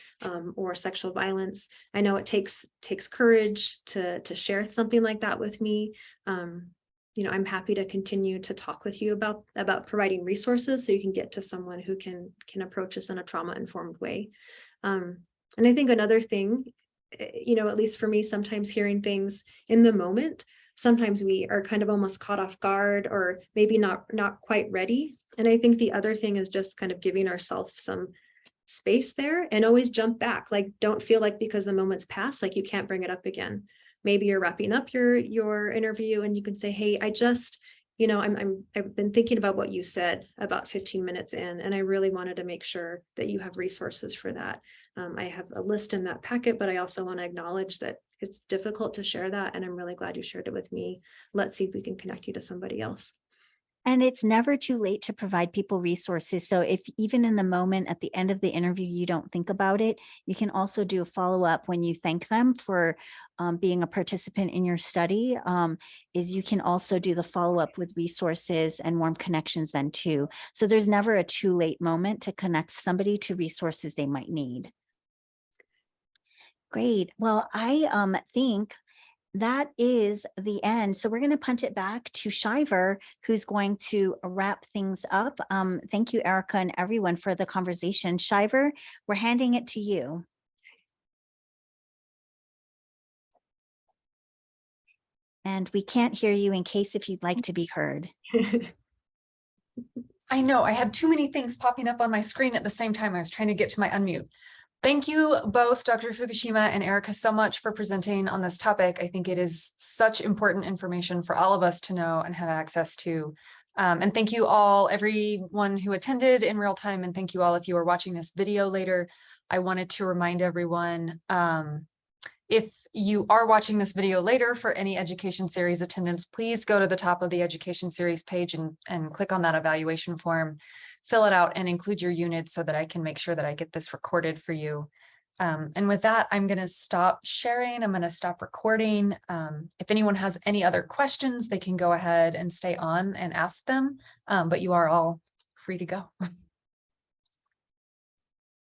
or sexual violence. I know it takes courage to share something like that with me. I'm happy to continue to talk with you about providing resources so you can get to someone who can approach us in a trauma-informed way. And I think another thing, at least for me, sometimes hearing things in the moment, sometimes we are kind of almost caught off guard or maybe not quite ready. And I think the other thing is just kind of giving ourselves some space there and always jump back. Like, don't feel like because the moment's passed, like you can't bring it up again. Maybe you're wrapping up your interview and you can say, hey, I just, I've been thinking about what you said about 15 minutes in, and I really wanted to make sure that you have resources for that. I have a list in that packet, but I also want to acknowledge that it's difficult to share that. And I'm really glad you shared it with me. Let's see if we can connect you to somebody else. And it's never too late to provide people resources. So if even in the moment at the end of the interview, you don't think about it, you can also do a follow-up when you thank them for being a participant in your study, is you can also do the follow-up with resources and warm connections then too. So there's never a too late moment to connect somebody to resources they might need. Great. Well, I think that is the end. So we're going to punt it back to Shiver, who's going to wrap things up. Thank you, Erica, and everyone for the conversation. Shiver, we're handing it to you. And we can't hear you in case if you'd like to be heard. I know I had too many things popping up on my screen at the same time. I was trying to get to my unmute. Thank you both, Dr. Fukushima and Erica, so much for presenting on this topic. I think it is such important information for all of us to know and have access to. And thank you all, everyone who attended in real time, and thank you all if you are watching this video later. I wanted to remind everyone, if you are watching this video later for any education series attendance, please go to the top of the education series page and click on that evaluation form, fill it out and include your unit so that I can make sure that I get this recorded for you. And with that, I'm going to stop sharing. I'm going to stop recording. If anyone has any other questions, they can go ahead and stay on and ask them, but you are all free to go.